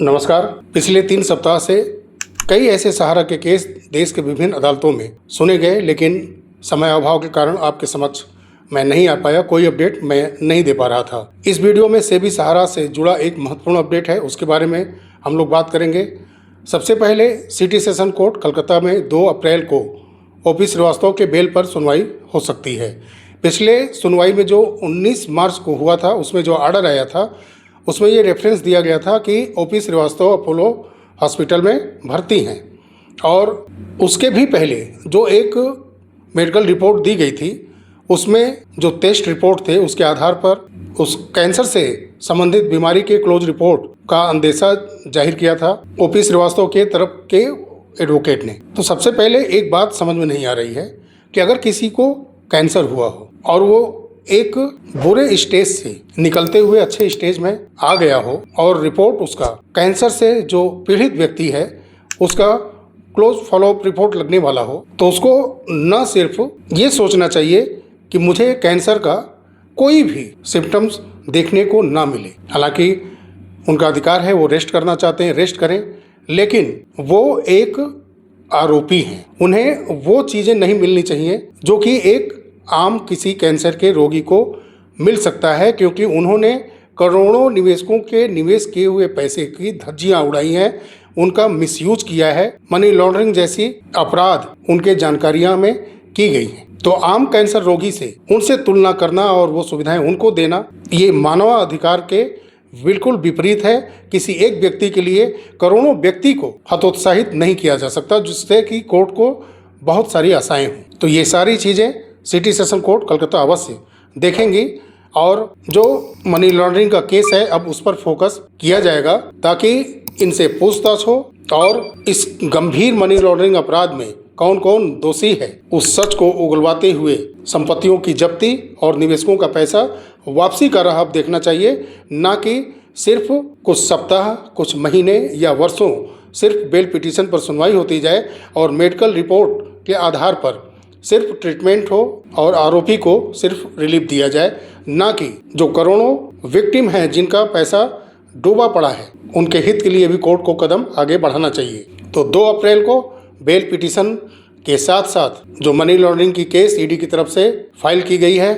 नमस्कार। पिछले 3 सप्ताह से कई ऐसे सहारा के केस देश के विभिन्न अदालतों में सुने गए, लेकिन समय अभाव के कारण आपके समक्ष मैं नहीं आ पाया, कोई अपडेट मैं नहीं दे पा रहा था। इस वीडियो में सेबी सहारा से जुड़ा एक महत्वपूर्ण अपडेट है, उसके बारे में हम लोग बात करेंगे। सबसे पहले सिटी सेशन कोर्ट कलकत्ता में 2 अप्रैल को ओपी श्रीवास्तव के बेल पर सुनवाई हो सकती है। पिछले सुनवाई में जो 19 मार्च को हुआ था, उसमें जो ऑर्डर आया था उसमें ये रेफरेंस दिया गया था कि ओपी श्रीवास्तव अपोलो हॉस्पिटल में भर्ती हैं, और उसके भी पहले जो एक मेडिकल रिपोर्ट दी गई थी उसमें जो टेस्ट रिपोर्ट थे उसके आधार पर उस कैंसर से संबंधित बीमारी के क्लोज रिपोर्ट का अंदेशा जाहिर किया था ओपी श्रीवास्तव के तरफ के एडवोकेट ने। तो सबसे पहले एक बात समझ में नहीं आ रही है कि अगर किसी को कैंसर हुआ हो और वो एक बुरे स्टेज से निकलते हुए अच्छे स्टेज में आ गया हो और रिपोर्ट उसका कैंसर से जो पीड़ित व्यक्ति है उसका क्लोज फॉलोअप रिपोर्ट लगने वाला हो, तो उसको न सिर्फ ये सोचना चाहिए कि मुझे कैंसर का कोई भी सिम्टम्स देखने को ना मिले। हालांकि उनका अधिकार है, वो रेस्ट करना चाहते हैं, रेस्ट करें, लेकिन वो एक आरोपी हैं, उन्हें वो चीज़ें नहीं मिलनी चाहिए जो कि एक आम किसी कैंसर के रोगी को मिल सकता है, क्योंकि उन्होंने करोड़ों निवेशकों के निवेश किए हुए पैसे की धज्जियां उड़ाई हैं, उनका मिसयूज किया है, मनी लॉन्ड्रिंग जैसी अपराध उनके जानकारियां में की गई हैं। तो आम कैंसर रोगी से उनसे तुलना करना और वो सुविधाएं उनको देना, ये मानवाधिकार के बिल्कुल विपरीत है। किसी एक व्यक्ति के लिए करोड़ों व्यक्ति को हतोत्साहित नहीं किया जा सकता, जिससे कि कोर्ट को बहुत सारी आशाएं हों। तो ये सारी चीज़ें सिटी सेशन कोर्ट कलकत्ता अवश्य देखेंगी, और जो मनी लॉन्ड्रिंग का केस है अब उस पर फोकस किया जाएगा ताकि इनसे पूछताछ हो और इस गंभीर मनी लॉन्ड्रिंग अपराध में कौन कौन दोषी है उस सच को उगलवाते हुए संपत्तियों की जब्ती और निवेशकों का पैसा वापसी का राह अब देखना चाहिए, ना कि सिर्फ कुछ सप्ताह, कुछ महीने या वर्षों सिर्फ बेल पिटीशन पर सुनवाई होती जाए और मेडिकल रिपोर्ट के आधार पर सिर्फ ट्रीटमेंट हो और आरोपी को सिर्फ रिलीफ दिया जाए, ना कि जो करोड़ों विक्टिम हैं जिनका पैसा डूबा पड़ा है, उनके हित के लिए भी कोर्ट को कदम आगे बढ़ाना चाहिए। तो 2 अप्रैल को बेल पिटीशन के साथ साथ जो मनी लॉन्ड्रिंग की केस ईडी की तरफ से फाइल की गई है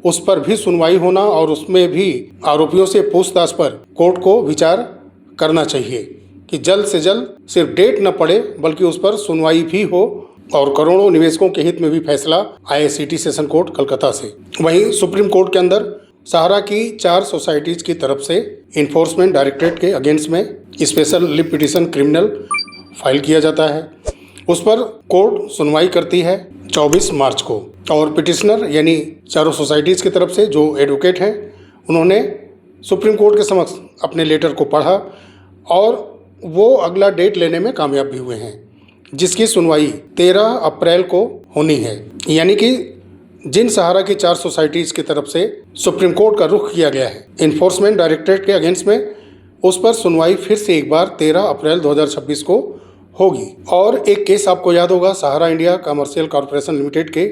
उस पर भी सुनवाई होना और उसमें भी आरोपियों से पूछताछ पर कोर्ट को विचार करना चाहिए कि जल्द से जल्द सिर्फ डेट न पड़े बल्कि उस पर सुनवाई भी हो और करोड़ों निवेशकों के हित में भी फैसला आए सिटी सेशन कोर्ट कलकत्ता से। वहीं सुप्रीम कोर्ट के अंदर सहारा की 4 सोसाइटीज की तरफ से इन्फोर्समेंट डायरेक्टरेट के अगेंस्ट में special live petition criminal file किया जाता है। उस पर कोर्ट सुनवाई करती है 24 मार्च को, और पिटिशनर यानी चारों सोसाइटीज़ की तरफ से जो एडवोकेट हैं उन्होंने सुप्रीम कोर्ट के समक्ष अपने लेटर को पढ़ा और वो अगला डेट लेने में कामयाब भी हुए हैं, जिसकी सुनवाई 13 अप्रैल को होनी है। यानी कि जिन सहारा की 4 सोसाइटीज़ की तरफ से सुप्रीम कोर्ट का रुख किया गया है इन्फोर्समेंट डायरेक्टरेट के अगेंस्ट में, उस पर सुनवाई फिर से एक बार 13 अप्रैल 2026 को होगी। और एक केस आपको याद होगा, सहारा इंडिया कमर्शियल कॉरपोरेशन लिमिटेड के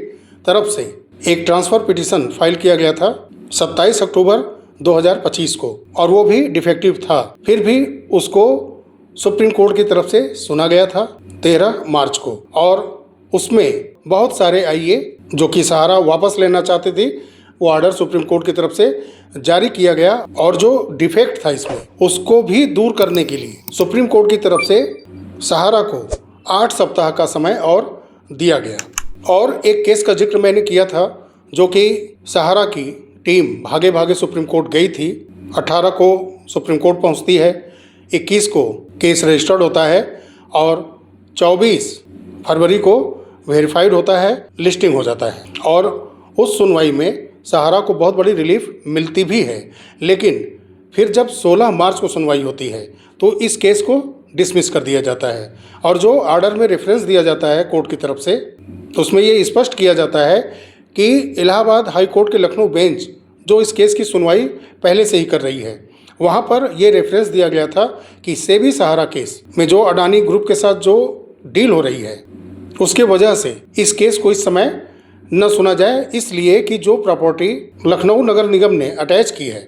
तरफ से एक ट्रांसफ़र पिटीशन फाइल किया गया था 27 अक्टूबर 2025 को, और वो भी डिफेक्टिव था, फिर भी उसको सुप्रीम कोर्ट की तरफ से सुना गया था 13 मार्च को, और उसमें बहुत सारे आईए जो कि सहारा वापस लेना चाहते थे वो ऑर्डर सुप्रीम कोर्ट की तरफ से जारी किया गया, और जो डिफेक्ट था इसमें उसको भी दूर करने के लिए सुप्रीम कोर्ट की तरफ से सहारा को 8 सप्ताह का समय और दिया गया। और एक केस का जिक्र मैंने किया था जो कि सहारा की टीम भागे भागे सुप्रीम कोर्ट गई थी। 18 को सुप्रीम कोर्ट पहुंचती है, 21 को केस रजिस्टर्ड होता है और 24 फरवरी को वेरीफाइड होता है, लिस्टिंग हो जाता है, और उस सुनवाई में सहारा को बहुत बड़ी रिलीफ मिलती भी है। लेकिन फिर जब 16 मार्च को सुनवाई होती है तो इस केस को डिसमिस कर दिया जाता है, और जो ऑर्डर में रेफरेंस दिया जाता है कोर्ट की तरफ से तो उसमें ये स्पष्ट किया जाता है कि इलाहाबाद हाई कोर्ट के लखनऊ बेंच जो इस केस की सुनवाई पहले से ही कर रही है, वहाँ पर ये रेफरेंस दिया गया था कि सेबी सहारा केस में जो अडानी ग्रुप के साथ जो डील हो रही है उसके वजह से इस केस को इस समय न सुना जाए, इसलिए कि जो प्रॉपर्टी लखनऊ नगर निगम ने अटैच की है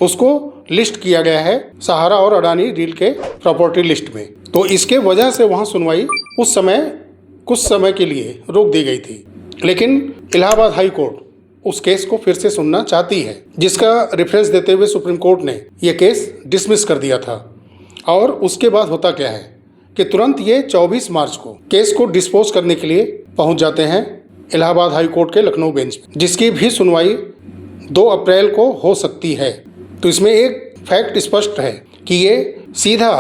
उसको लिस्ट किया गया है सहारा और अडानी डील के प्रॉपर्टी लिस्ट में। तो इसके वजह से वहाँ सुनवाई उस समय कुछ समय के लिए रोक दी गई थी, लेकिन इलाहाबाद हाई कोर्ट उस केस को फिर से सुनना चाहती है, जिसका रेफरेंस देते हुए सुप्रीम कोर्ट ने यह केस डिसमिस कर दिया था। और उसके बाद होता क्या है कि तुरंत ये 24 मार्च को केस को डिस्पोज करने के लिए पहुंच जाते हैं इलाहाबाद हाई कोर्ट के लखनऊ बेंच में, जिसकी भी सुनवाई 2 अप्रैल को हो सकती है। तो इसमें एक फैक्ट स्पष्ट है कि ये सीधा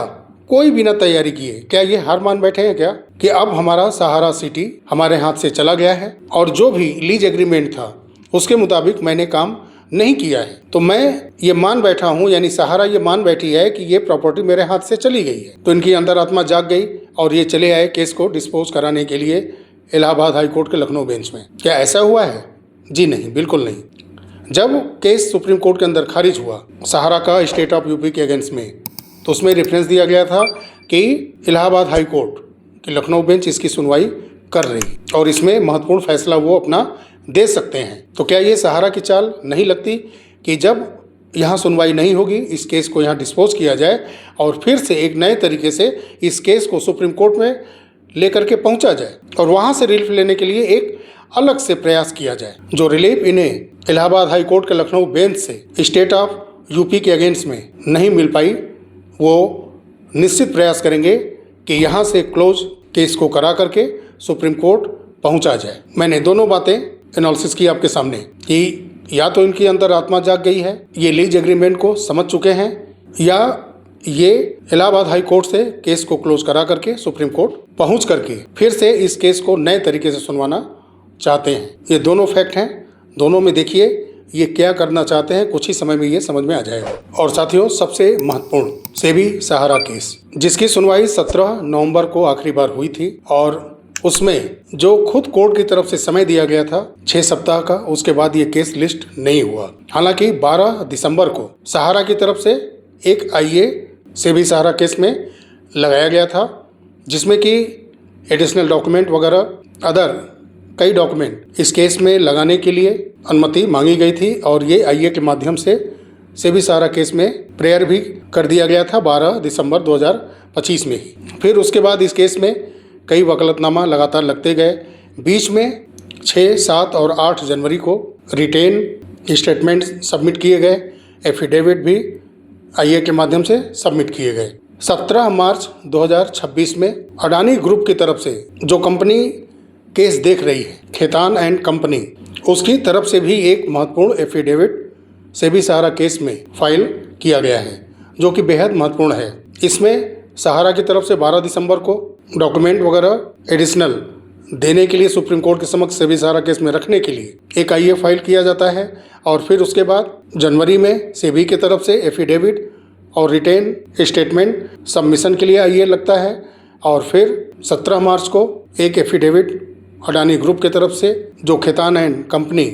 कोई बिना तैयारी किए क्या ये हार मान बैठे हैं क्या कि अब हमारा सहारा सिटी हमारे हाथ से चला गया है और जो भी लीज एग्रीमेंट था उसके मुताबिक मैंने काम नहीं किया है, तो मैं ये मान बैठा हूँ, यानी सहारा ये मान बैठी है कि ये प्रॉपर्टी मेरे हाथ से चली गई है। तो इनकी अंतरात्मा जाग गई और ये चले आए केस को डिस्पोज कराने के लिए इलाहाबाद हाई कोर्ट के लखनऊ बेंच में। क्या ऐसा हुआ है? जी नहीं, बिल्कुल नहीं। जब केस सुप्रीम कोर्ट के अंदर खारिज हुआ सहारा का स्टेट ऑफ यूपी के अगेंस्ट में, तो उसमें रेफरेंस दिया गया था कि इलाहाबाद हाई कोर्ट की लखनऊ बेंच इसकी सुनवाई कर रही और इसमें महत्वपूर्ण फैसला वो अपना दे सकते हैं। तो क्या ये सहारा की चाल नहीं लगती कि जब यहाँ सुनवाई नहीं होगी इस केस को यहाँ डिस्पोज किया जाए और फिर से एक नए तरीके से इस केस को सुप्रीम कोर्ट में लेकर के पहुँचा जाए और वहाँ से रिलीफ लेने के लिए एक अलग से प्रयास किया जाए। जो रिलीफ इन्हें इलाहाबाद हाई कोर्ट के लखनऊ बेंच से स्टेट ऑफ यूपी के अगेंस्ट में नहीं मिल पाई, वो निश्चित प्रयास करेंगे कि यहाँ से क्लोज केस को करा करके सुप्रीम कोर्ट पहुँचा जाए। मैंने दोनों बातें एनालिसिस की आपके सामने कि या तो इनकी अंदर आत्मा जाग गई है, ये लीज एग्रीमेंट को समझ चुके हैं, या ये इलाहाबाद हाई कोर्ट से केस को क्लोज करा करके सुप्रीम कोर्ट पहुंच करके फिर से इस केस को नए तरीके से सुनवाना चाहते हैं। ये दोनों फैक्ट हैं, दोनों में देखिए ये क्या करना चाहते हैं, कुछ ही समय में ये समझ में आ जाएगा। और साथियों, सबसे महत्वपूर्ण सेबी सहारा केस, जिसकी सुनवाई 17 नवंबर को आखिरी बार हुई थी और उसमें जो खुद कोर्ट की तरफ से समय दिया गया था 6 सप्ताह का, उसके बाद ये केस लिस्ट नहीं हुआ। हालांकि 12 दिसंबर को सहारा की तरफ से एक आईए सेबी सहारा केस में लगाया गया था, जिसमें कि एडिशनल डॉक्यूमेंट वगैरह अदर कई डॉक्यूमेंट इस केस में लगाने के लिए अनुमति मांगी गई थी और ये आईए के माध्यम से सेबी सहारा केस में प्रेयर भी कर दिया गया था 12 दिसंबर 2025 में ही। फिर उसके बाद इस केस में कई वकालतनामा लगातार लगते गए। बीच में 6, 7 और 8 जनवरी को रिटेन स्टेटमेंट सबमिट किए गए, एफिडेविट भी आईए के माध्यम से सबमिट किए गए। 17 मार्च 2026 में अडानी ग्रुप की तरफ से जो कंपनी केस देख रही है, खेतान एंड कंपनी, उसकी तरफ से भी एक महत्वपूर्ण एफिडेविट सेबी सहारा केस में फाइल किया गया है, जो कि बेहद महत्वपूर्ण है। इसमें सहारा की तरफ से 12 दिसंबर को डॉक्यूमेंट वगैरह एडिशनल देने के लिए सुप्रीम कोर्ट के समक्ष सेबी सहारा केस में रखने के लिए एक आईए फाइल किया जाता है और फिर उसके बाद जनवरी में सेबी की तरफ से एफिडेविट और रिटेन स्टेटमेंट सबमिशन के लिए आईए लगता है और फिर 17 मार्च को एक एफिडेविट अडानी ग्रुप की तरफ से जो खेतान एंड कंपनी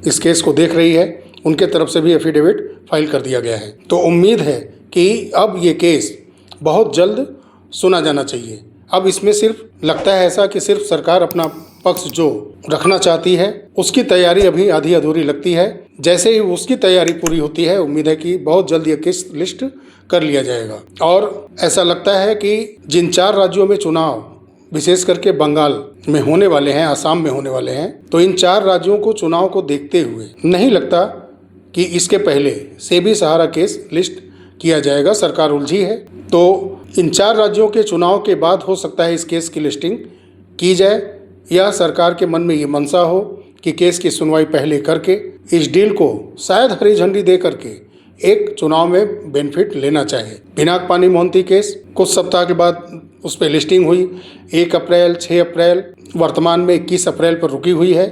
इस केस को देख रही है उनके तरफ से भी एफिडेविट फाइल कर दिया गया है। तो उम्मीद है कि अब ये केस बहुत जल्द सुना जाना चाहिए। अब इसमें सिर्फ लगता है ऐसा कि सिर्फ सरकार अपना पक्ष जो रखना चाहती है उसकी तैयारी अभी आधी अधूरी लगती है। जैसे ही उसकी तैयारी पूरी होती है, उम्मीद है कि बहुत जल्द ये केस लिस्ट कर लिया जाएगा। और ऐसा लगता है कि जिन 4 राज्यों में चुनाव विशेष करके बंगाल में होने वाले हैं, आसाम में होने वाले हैं, तो इन 4 राज्यों को चुनाव को देखते हुए नहीं लगता कि इसके पहले सेबी सहारा केस लिस्ट किया जाएगा। सरकार उलझी है, तो इन 4 राज्यों के चुनाव के बाद हो सकता है इस केस की लिस्टिंग की जाए, या सरकार के मन में ये मनसा हो कि केस की सुनवाई पहले करके इस डील को शायद हरी झंडी दे करके एक चुनाव में बेनिफिट लेना चाहिए। पिनाक पानी मोहंती केस कुछ सप्ताह के बाद उस पर लिस्टिंग हुई, 1 अप्रैल, 6 अप्रैल, वर्तमान में 21 अप्रैल पर रुकी हुई है।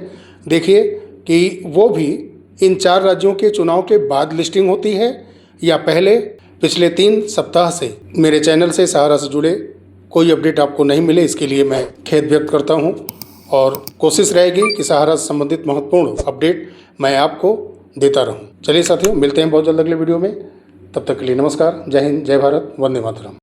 देखिए कि वो भी इन 4 राज्यों के चुनाव के बाद लिस्टिंग होती है या पहले। पिछले 3 सप्ताह से मेरे चैनल से सहारा से जुड़े कोई अपडेट आपको नहीं मिले, इसके लिए मैं खेद व्यक्त करता हूं और कोशिश रहेगी कि सहारा से संबंधित महत्वपूर्ण अपडेट मैं आपको देता रहूं। चलिए साथियों, मिलते हैं बहुत जल्द अगले वीडियो में। तब तक के लिए नमस्कार, जय हिंद, जय भारत, वंदे मातरम।